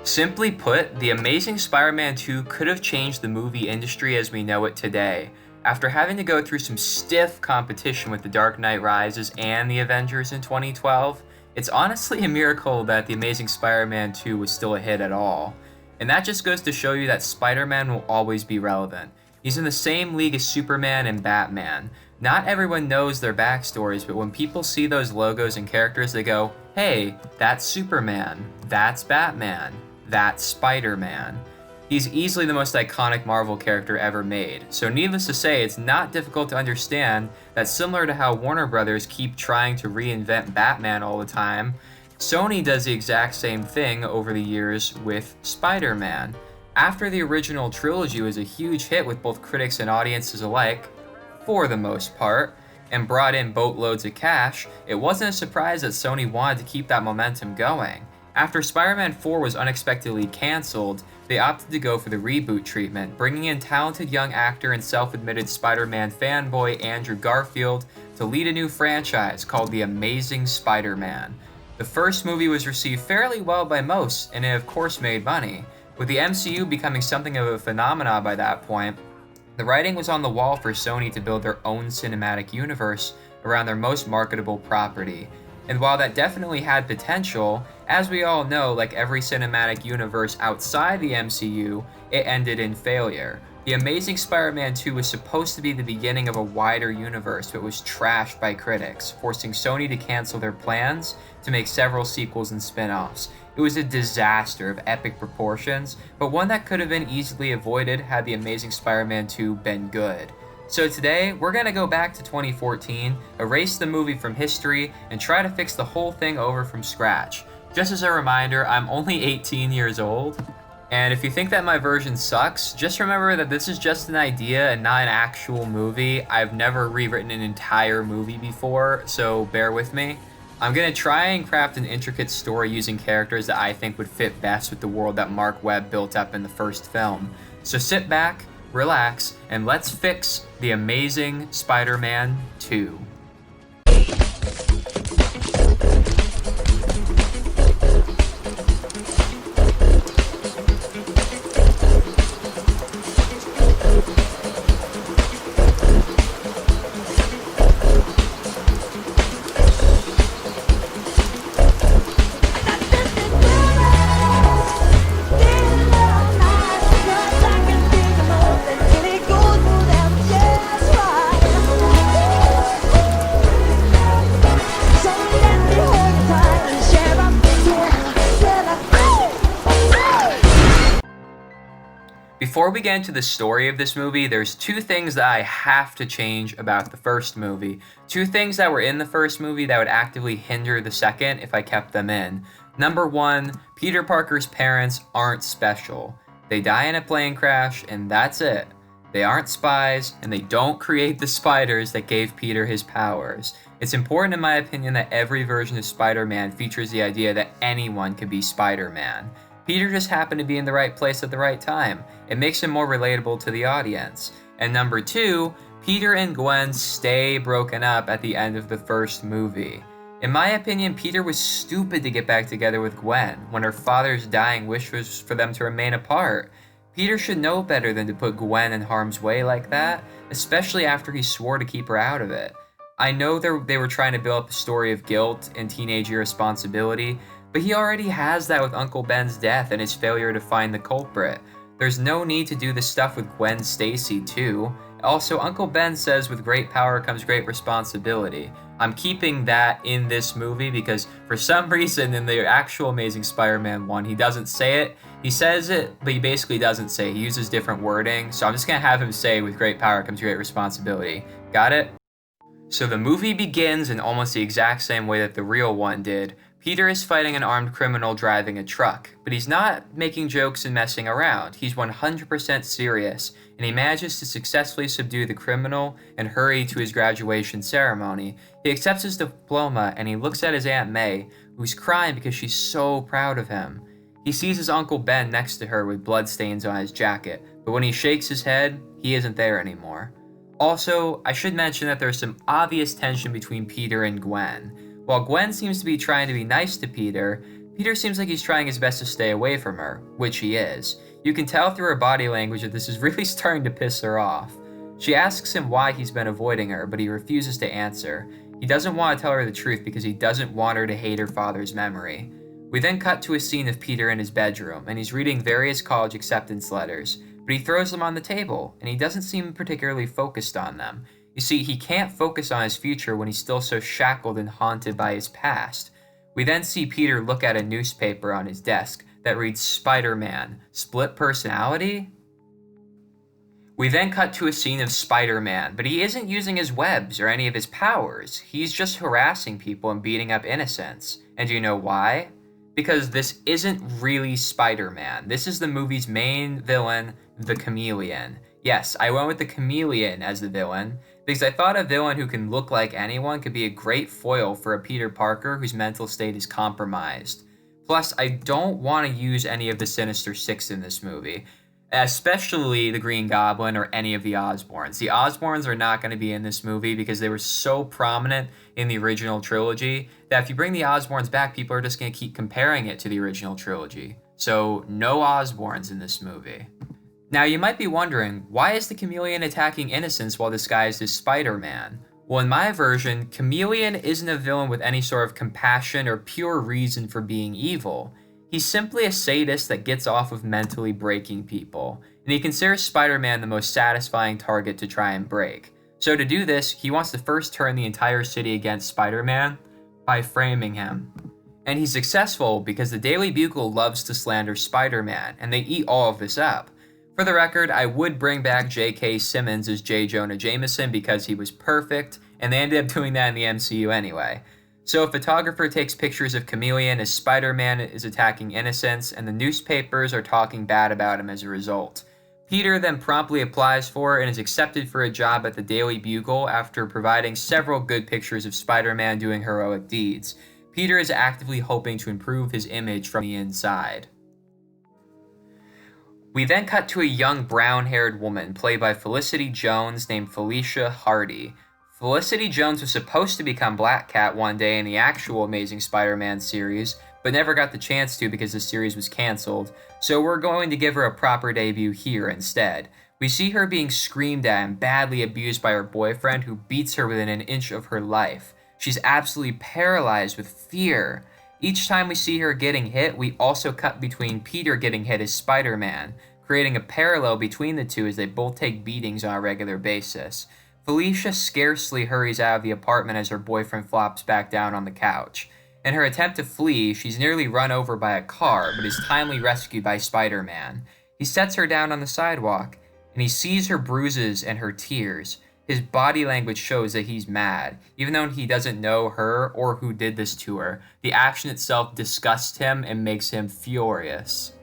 Simply put, The Amazing Spider-Man 2 could have changed the movie industry as we know it today. After having to go through some stiff competition with The Dark Knight Rises and The Avengers in 2012, it's honestly a miracle that The Amazing Spider-Man 2 was still a hit at all. And that just goes to show you that Spider-Man will always be relevant. He's in the same league as Superman and Batman. Not everyone knows their backstories, but when people see those logos and characters, they go, hey, that's Superman, that's Batman, that's Spider-Man. He's easily the most iconic Marvel character ever made, so needless to say, it's not difficult to understand that similar to how Warner Brothers keep trying to reinvent Batman all the time, Sony does the exact same thing over the years with Spider-Man. After the original trilogy was a huge hit with both critics and audiences alike, for the most part, and brought in boatloads of cash, it wasn't a surprise that Sony wanted to keep that momentum going. After Spider-Man 4 was unexpectedly cancelled, they opted to go for the reboot treatment, bringing in talented young actor and self-admitted Spider-Man fanboy Andrew Garfield to lead a new franchise called The Amazing Spider-Man. The first movie was received fairly well by most, and it of course made money. With the MCU becoming something of a phenomenon by that point, the writing was on the wall for Sony to build their own cinematic universe around their most marketable property. And while that definitely had potential, as we all know, like every cinematic universe outside the MCU, it ended in failure. The Amazing Spider-Man 2 was supposed to be the beginning of a wider universe, but was trashed by critics, forcing Sony to cancel their plans to make several sequels and spin-offs. It was a disaster of epic proportions, but one that could have been easily avoided had The Amazing Spider-Man 2 been good. So today, we're gonna go back to 2014, erase the movie from history, and try to fix the whole thing over from scratch. Just as a reminder, I'm only 18 years old, and if you think that my version sucks, just remember that this is just an idea and not an actual movie. I've never rewritten an entire movie before, so bear with me. I'm gonna try and craft an intricate story using characters that I think would fit best with the world that Mark Webb built up in the first film. So sit back, relax, and let's fix The Amazing Spider-Man 2. Before we get into the story of this movie, there's two things that I have to change about the first movie. Two things that were in the first movie that would actively hinder the second if I kept them in. Number one, Peter Parker's parents aren't special. They die in a plane crash, and that's it. They aren't spies, and they don't create the spiders that gave Peter his powers. It's important in my opinion that every version of Spider-Man features the idea that anyone can be Spider-Man. Peter just happened to be in the right place at the right time. It makes him more relatable to the audience. And number two, Peter and Gwen stay broken up at the end of the first movie. In my opinion, Peter was stupid to get back together with Gwen when her father's dying wish was for them to remain apart. Peter should know better than to put Gwen in harm's way like that, especially after he swore to keep her out of it. I know they were trying to build up a story of guilt and teenage irresponsibility, but he already has that with Uncle Ben's death and his failure to find the culprit. There's no need to do this stuff with Gwen Stacy too. Also, Uncle Ben says with great power comes great responsibility. I'm keeping that in this movie because for some reason in the actual Amazing Spider-Man 1, he doesn't say it. He says it, but he basically doesn't say it. He uses different wording, so I'm just gonna have him say with great power comes great responsibility. Got it? So the movie begins in almost the exact same way that the real one did. Peter is fighting an armed criminal driving a truck, but he's not making jokes and messing around. He's 100% serious, and he manages to successfully subdue the criminal and hurry to his graduation ceremony. He accepts his diploma, and he looks at his Aunt May, who's crying because she's so proud of him. He sees his Uncle Ben next to her with bloodstains on his jacket, but when he shakes his head, he isn't there anymore. Also, I should mention that there's some obvious tension between Peter and Gwen. While Gwen seems to be trying to be nice to Peter, Peter seems like he's trying his best to stay away from her, which he is. You can tell through her body language that this is really starting to piss her off. She asks him why he's been avoiding her, but he refuses to answer. He doesn't want to tell her the truth because he doesn't want her to hate her father's memory. We then cut to a scene of Peter in his bedroom, and he's reading various college acceptance letters, but he throws them on the table, and he doesn't seem particularly focused on them. You see, he can't focus on his future when he's still so shackled and haunted by his past. We then see Peter look at a newspaper on his desk that reads Spider-Man, split personality? We then cut to a scene of Spider-Man, but he isn't using his webs or any of his powers. He's just harassing people and beating up innocents. And do you know why? Because this isn't really Spider-Man. This is the movie's main villain, the Chameleon. Yes, I went with the Chameleon as the villain, because I thought a villain who can look like anyone could be a great foil for a Peter Parker whose mental state is compromised. Plus, I don't want to use any of the Sinister Six in this movie, especially the Green Goblin or any of the Osborns. The Osborns are not going to be in this movie because they were so prominent in the original trilogy that if you bring the Osborns back, people are just going to keep comparing it to the original trilogy. So, no Osborns in this movie. Now, you might be wondering, why is the Chameleon attacking innocents while disguised as Spider-Man? Well, in my version, Chameleon isn't a villain with any sort of compassion or pure reason for being evil. He's simply a sadist that gets off of mentally breaking people, and he considers Spider-Man the most satisfying target to try and break. So to do this, he wants to first turn the entire city against Spider-Man by framing him. And he's successful because the Daily Bugle loves to slander Spider-Man, and they eat all of this up. For the record, I would bring back J.K. Simmons as J. Jonah Jameson because he was perfect, and they ended up doing that in the MCU anyway. So a photographer takes pictures of Chameleon as Spider-Man is attacking innocents, and the newspapers are talking bad about him as a result. Peter then promptly applies for and is accepted for a job at the Daily Bugle after providing several good pictures of Spider-Man doing heroic deeds. Peter is actively hoping to improve his image from the inside. We then cut to a young brown-haired woman played by Felicity Jones named Felicia Hardy. Felicity Jones was supposed to become Black Cat one day in the actual Amazing Spider-Man series, but never got the chance to because the series was canceled, so we're going to give her a proper debut here instead. We see her being screamed at and badly abused by her boyfriend who beats her within an inch of her life. She's absolutely paralyzed with fear. Each time we see her getting hit, we also cut between Peter getting hit as Spider-Man, creating a parallel between the two as they both take beatings on a regular basis. Felicia scarcely hurries out of the apartment as her boyfriend flops back down on the couch. In her attempt to flee, she's nearly run over by a car, but is timely rescued by Spider-Man. He sets her down on the sidewalk, and he sees her bruises and her tears. His body language shows that he's mad. Even though he doesn't know her or who did this to her, the action itself disgusts him and makes him furious.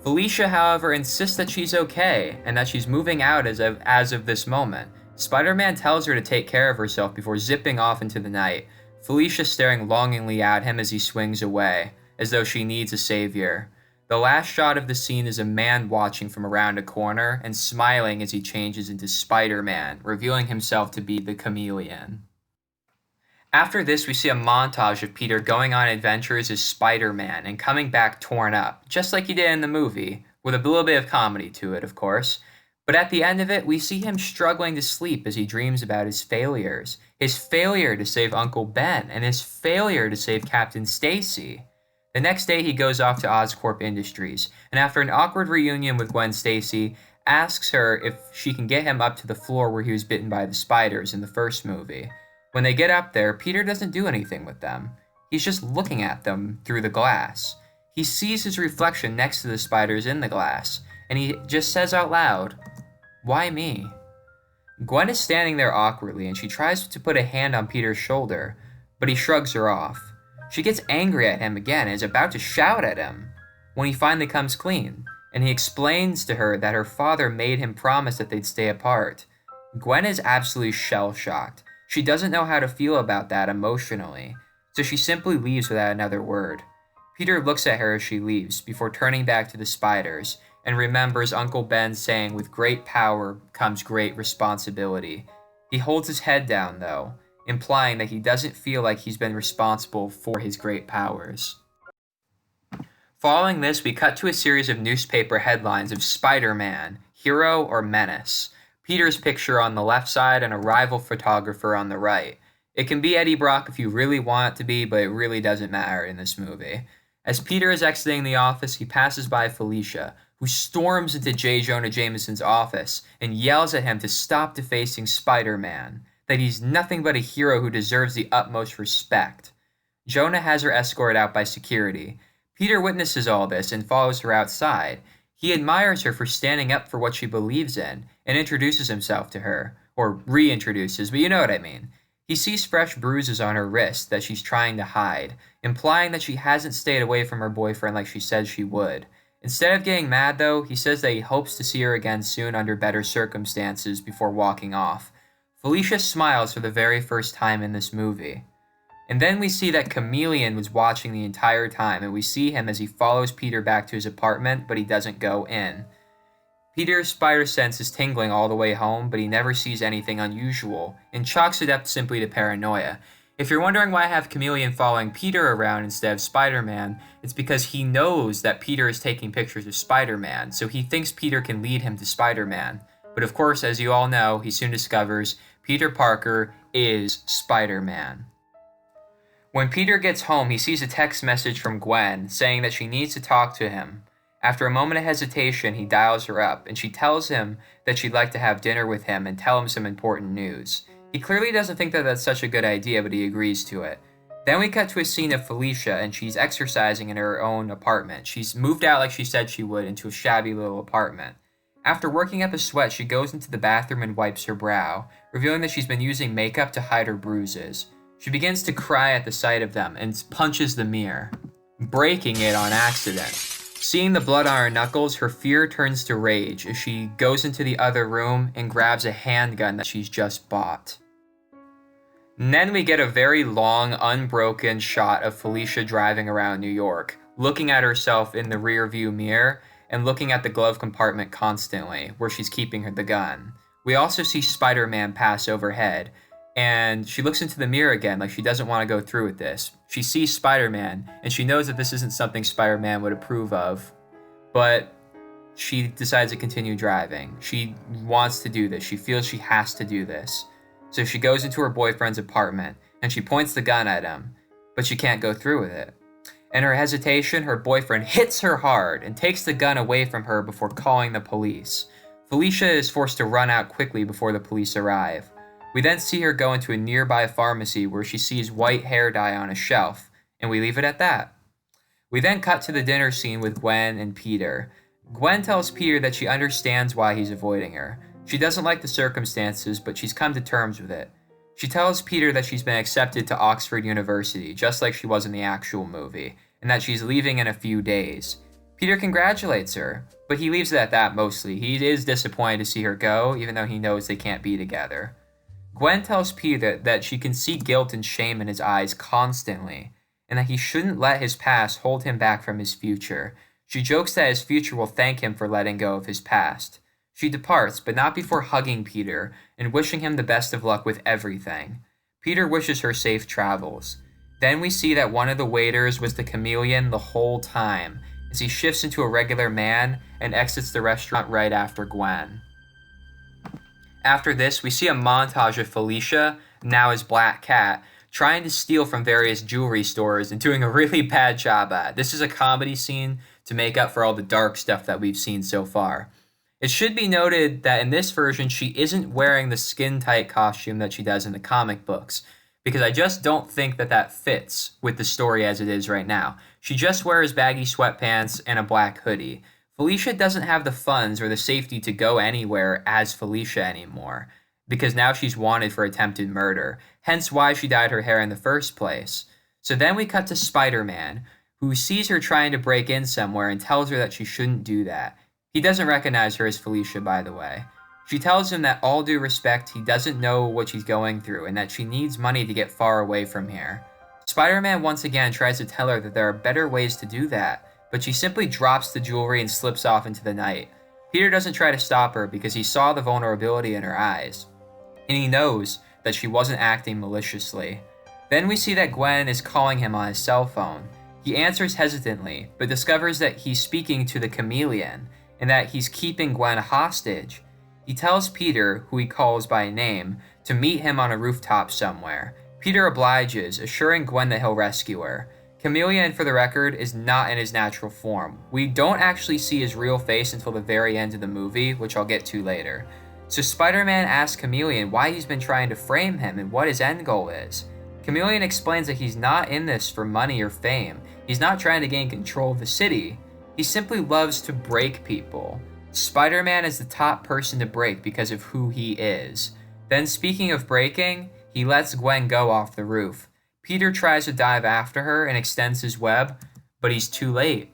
Felicia, however, insists that she's okay, and that she's moving out as of this moment. Spider-Man tells her to take care of herself before zipping off into the night, Felicia staring longingly at him as he swings away, as though she needs a savior. The last shot of the scene is a man watching from around a corner and smiling as he changes into Spider-Man, revealing himself to be the Chameleon. After this, we see a montage of Peter going on adventures as Spider-Man and coming back torn up, just like he did in the movie, with a little bit of comedy to it, of course. But at the end of it, we see him struggling to sleep as he dreams about his failures. His failure to save Uncle Ben, and his failure to save Captain Stacy. The next day, he goes off to Oscorp Industries, and after an awkward reunion with Gwen Stacy, asks her if she can get him up to the floor where he was bitten by the spiders in the first movie. When they get up there, Peter doesn't do anything with them. He's just looking at them through the glass. He sees his reflection next to the spiders in the glass, and he just says out loud, "Why me?" Gwen is standing there awkwardly, and she tries to put a hand on Peter's shoulder, but he shrugs her off. She gets angry at him again and is about to shout at him when he finally comes clean, and he explains to her that her father made him promise that they'd stay apart. Gwen is absolutely shell-shocked. She doesn't know how to feel about that emotionally, so she simply leaves without another word. Peter looks at her as she leaves before turning back to the spiders and remembers Uncle Ben saying, "With great power comes great responsibility." He holds his head down, though, implying that he doesn't feel like he's been responsible for his great powers. Following this, we cut to a series of newspaper headlines of Spider-Man, hero or menace, Peter's picture on the left side and a rival photographer on the right. It can be Eddie Brock if you really want it to be, but it really doesn't matter in this movie. As Peter is exiting the office, he passes by Felicia, who storms into J. Jonah Jameson's office and yells at him to stop defacing Spider-Man, that he's nothing but a hero who deserves the utmost respect. Jonah has her escorted out by security. Peter witnesses all this and follows her outside. He admires her for standing up for what she believes in and introduces himself to her, or reintroduces, but you know what I mean. He sees fresh bruises on her wrist that she's trying to hide, implying that she hasn't stayed away from her boyfriend like she said she would. Instead of getting mad, though, he says that he hopes to see her again soon under better circumstances before walking off. Felicia smiles for the very first time in this movie. And then we see that Chameleon was watching the entire time, and we see him as he follows Peter back to his apartment, but he doesn't go in. Peter's spider sense is tingling all the way home, but he never sees anything unusual, and chalks it up simply to paranoia. If you're wondering why I have Chameleon following Peter around instead of Spider-Man, it's because he knows that Peter is taking pictures of Spider-Man, so he thinks Peter can lead him to Spider-Man. But of course, as you all know, he soon discovers Peter Parker is Spider-Man. When Peter gets home, he sees a text message from Gwen saying that she needs to talk to him. After a moment of hesitation, he dials her up, and she tells him that she'd like to have dinner with him and tell him some important news. He clearly doesn't think that that's such a good idea, but he agrees to it. Then we cut to a scene of Felicia, and she's exercising in her own apartment. She's moved out like she said she would into a shabby little apartment. After working up a sweat, she goes into the bathroom and wipes her brow, revealing that she's been using makeup to hide her bruises. She begins to cry at the sight of them and punches the mirror, breaking it on accident. Seeing the blood on her knuckles, her fear turns to rage as she goes into the other room and grabs a handgun that she's just bought. And then we get a very long, unbroken shot of Felicia driving around New York, looking at herself in the rear view mirror and looking at the glove compartment constantly, where she's keeping the gun. We also see Spider-Man pass overhead, and she looks into the mirror again like she doesn't want to go through with this. She sees Spider-Man, and she knows that this isn't something Spider-Man would approve of, but she decides to continue driving. She wants to do this. She feels she has to do this. So she goes into her boyfriend's apartment, and she points the gun at him, but she can't go through with it. In her hesitation, her boyfriend hits her hard and takes the gun away from her before calling the police. Felicia is forced to run out quickly before the police arrive. We then see her go into a nearby pharmacy where she sees white hair dye on a shelf, and we leave it at that. We then cut to the dinner scene with Gwen and Peter. Gwen tells Peter that she understands why he's avoiding her. She doesn't like the circumstances, but she's come to terms with it. She tells Peter that she's been accepted to Oxford University, just like she was in the actual movie, and that she's leaving in a few days. Peter congratulates her, but he leaves it at that mostly. He is disappointed to see her go, even though he knows they can't be together. Gwen tells Peter that she can see guilt and shame in his eyes constantly, and that he shouldn't let his past hold him back from his future. She jokes that his future will thank him for letting go of his past. She departs, but not before hugging Peter and wishing him the best of luck with everything. Peter wishes her safe travels. Then we see that one of the waiters was the Chameleon the whole time, as he shifts into a regular man and exits the restaurant right after Gwen. After this, we see a montage of Felicia, now as Black Cat, trying to steal from various jewelry stores and doing a really bad job at it. This is a comedy scene to make up for all the dark stuff that we've seen so far. It should be noted that in this version, she isn't wearing the skin-tight costume that she does in the comic books, because I just don't think that that fits with the story as it is right now. She just wears baggy sweatpants and a black hoodie. Felicia doesn't have the funds or the safety to go anywhere as Felicia anymore, because now she's wanted for attempted murder, hence why she dyed her hair in the first place. So then we cut to Spider-Man, who sees her trying to break in somewhere and tells her that she shouldn't do that. He doesn't recognize her as Felicia, by the way. She tells him that all due respect, he doesn't know what she's going through and that she needs money to get far away from here. Spider-Man once again tries to tell her that there are better ways to do that, but she simply drops the jewelry and slips off into the night. Peter doesn't try to stop her because he saw the vulnerability in her eyes, and he knows that she wasn't acting maliciously. Then we see that Gwen is calling him on his cell phone. He answers hesitantly, but discovers that he's speaking to the chameleon, and that he's keeping Gwen hostage. He tells Peter, who he calls by name, to meet him on a rooftop somewhere. Peter obliges, assuring Gwen that he'll rescue her. Chameleon, for the record, is not in his natural form. We don't actually see his real face until the very end of the movie, which I'll get to later. So Spider-Man asks Chameleon why he's been trying to frame him and what his end goal is. Chameleon explains that he's not in this for money or fame. He's not trying to gain control of the city. He simply loves to break people. Spider-Man is the top person to break because of who he is. Then, speaking of breaking, he lets Gwen go off the roof. Peter tries to dive after her and extends his web, but he's too late,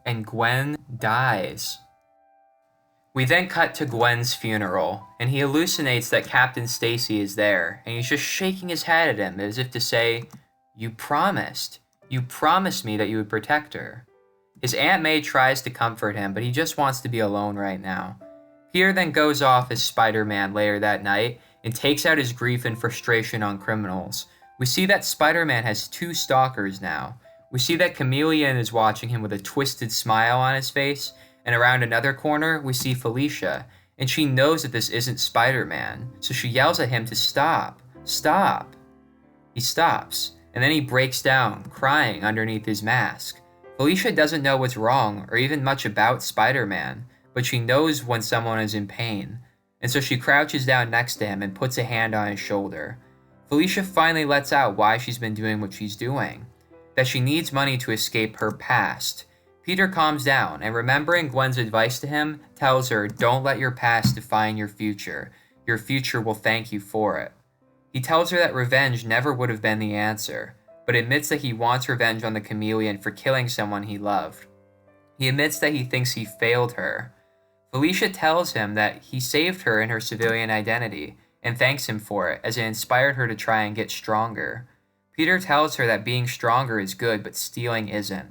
and Gwen dies. We then cut to Gwen's funeral, and he hallucinates that Captain Stacy is there, and he's just shaking his head at him as if to say, "You promised me that you would protect her." His Aunt May tries to comfort him, but he just wants to be alone right now. Peter then goes off as Spider-Man later that night and takes out his grief and frustration on criminals. We see that Spider-Man has 2 stalkers now. We see that Chameleon is watching him with a twisted smile on his face, and around another corner, we see Felicia, and she knows that this isn't Spider-Man, so she yells at him to stop. Stop. He stops, and then he breaks down, crying underneath his mask. Felicia doesn't know what's wrong or even much about Spider-Man, but she knows when someone is in pain, and so she crouches down next to him and puts a hand on his shoulder. Felicia finally lets out why she's been doing what she's doing, that she needs money to escape her past. Peter calms down, and remembering Gwen's advice to him, tells her, "Don't let your past define your future. Your future will thank you for it." He tells her that revenge never would have been the answer, but admits that he wants revenge on the chameleon for killing someone he loved. He admits that he thinks he failed her. Felicia tells him that he saved her in her civilian identity, and thanks him for it, as it inspired her to try and get stronger. Peter tells her that being stronger is good, but stealing isn't.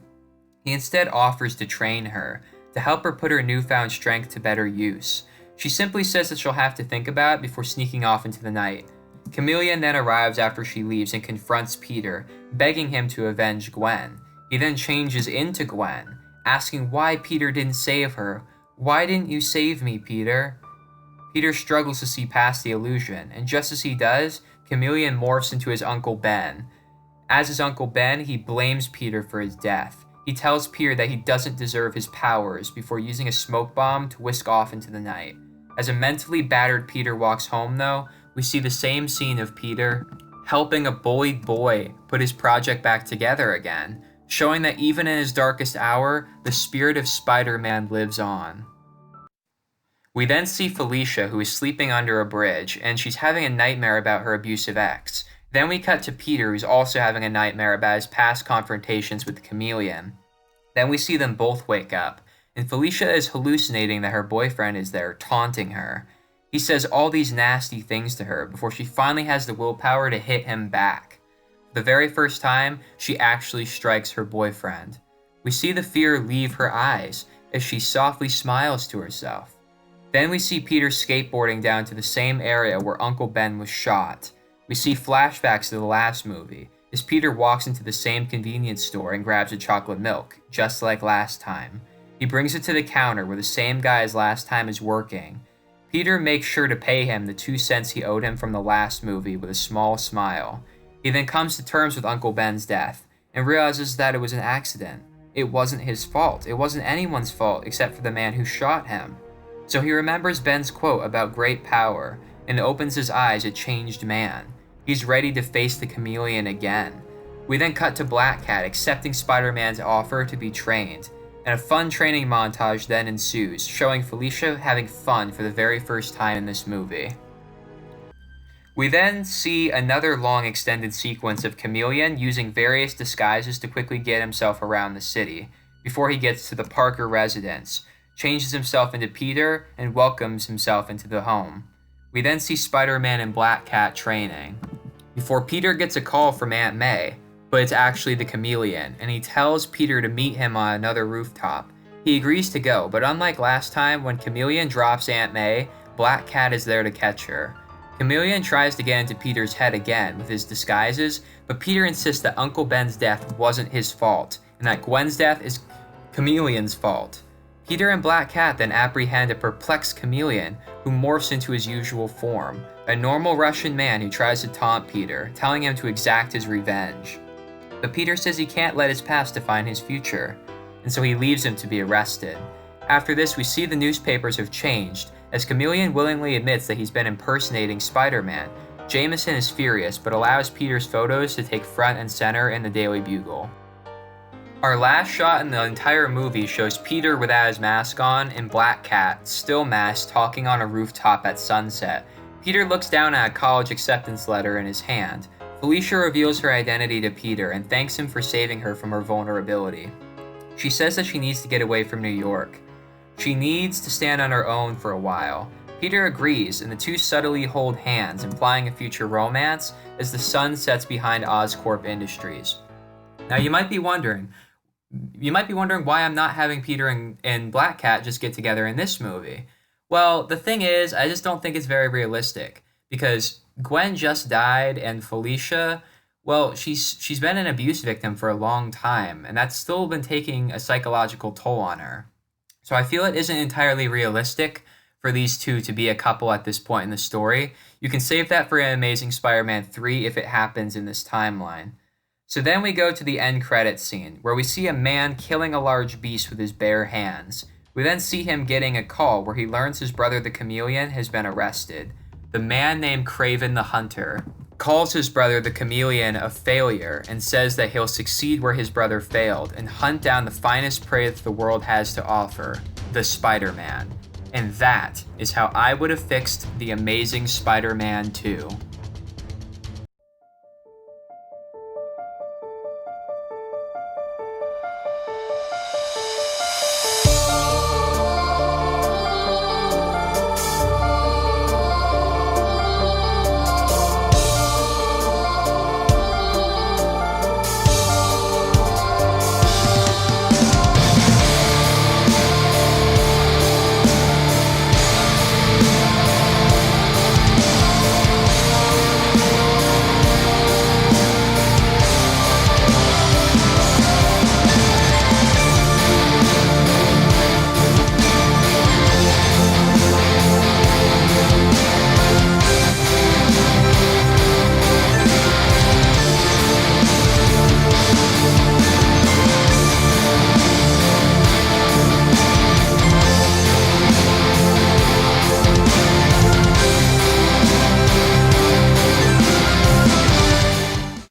He instead offers to train her, to help her put her newfound strength to better use. She simply says that she'll have to think about it before sneaking off into the night. Chameleon then arrives after she leaves and confronts Peter, begging him to avenge Gwen. He then changes into Gwen, asking why Peter didn't save her. "Why didn't you save me, Peter?" Peter struggles to see past the illusion, and just as he does, Chameleon morphs into his Uncle Ben. As his Uncle Ben, he blames Peter for his death. He tells Peter that he doesn't deserve his powers before using a smoke bomb to whisk off into the night. As a mentally battered Peter walks home, though, we see the same scene of Peter helping a bullied boy put his project back together again, showing that even in his darkest hour, the spirit of Spider-Man lives on. We then see Felicia, who is sleeping under a bridge, and she's having a nightmare about her abusive ex. Then we cut to Peter, who's also having a nightmare about his past confrontations with the chameleon. Then we see them both wake up, and Felicia is hallucinating that her boyfriend is there, taunting her. He says all these nasty things to her before she finally has the willpower to hit him back. For the very first time, she actually strikes her boyfriend. We see the fear leave her eyes as she softly smiles to herself. Then we see Peter skateboarding down to the same area where Uncle Ben was shot. We see flashbacks to the last movie, as Peter walks into the same convenience store and grabs a chocolate milk, just like last time. He brings it to the counter where the same guy as last time is working. Peter makes sure to pay him the 2 cents he owed him from the last movie with a small smile. He then comes to terms with Uncle Ben's death, and realizes that it was an accident. It wasn't his fault. It wasn't anyone's fault except for the man who shot him. So he remembers Ben's quote about great power, and opens his eyes a changed man. He's ready to face the chameleon again. We then cut to Black Cat accepting Spider-Man's offer to be trained, and a fun training montage then ensues, showing Felicia having fun for the very first time in this movie. We then see another long extended sequence of Chameleon using various disguises to quickly get himself around the city, before he gets to the Parker residence, changes himself into Peter, and welcomes himself into the home. We then see Spider-Man and Black Cat training, before Peter gets a call from Aunt May, but it's actually the chameleon, and he tells Peter to meet him on another rooftop. He agrees to go, but unlike last time, when Chameleon drops Aunt May, Black Cat is there to catch her. Chameleon tries to get into Peter's head again with his disguises, but Peter insists that Uncle Ben's death wasn't his fault, and that Gwen's death is Chameleon's fault. Peter and Black Cat then apprehend a perplexed Chameleon who morphs into his usual form, a normal Russian man who tries to taunt Peter, telling him to exact his revenge. But Peter says he can't let his past define his future, and so he leaves him to be arrested. After this, we see the newspapers have changed, as Chameleon willingly admits that he's been impersonating Spider-Man. Jameson is furious, but allows Peter's photos to take front and center in the Daily Bugle. Our last shot in the entire movie shows Peter without his mask on and Black Cat, still masked, talking on a rooftop at sunset. Peter looks down at a college acceptance letter in his hand. Felicia reveals her identity to Peter and thanks him for saving her from her vulnerability. She says that she needs to get away from New York. She needs to stand on her own for a while. Peter agrees, and the two subtly hold hands, implying a future romance as the sun sets behind Oscorp Industries. Now you might be wondering why I'm not having Peter and Black Cat just get together in this movie. Well, the thing is, I just don't think it's very realistic, because Gwen just died, and Felicia, well, she's been an abuse victim for a long time, and that's still been taking a psychological toll on her. So I feel it isn't entirely realistic for these two to be a couple at this point in the story. You can save that for Amazing Spider-Man 3 if it happens in this timeline. So then we go to the end credits scene, where we see a man killing a large beast with his bare hands. We then see him getting a call where he learns his brother the Chameleon has been arrested. The man named Kraven the Hunter calls his brother the Chameleon a failure and says that he'll succeed where his brother failed and hunt down the finest prey that the world has to offer, the Spider-Man. And that is how I would have fixed the Amazing Spider-Man 2.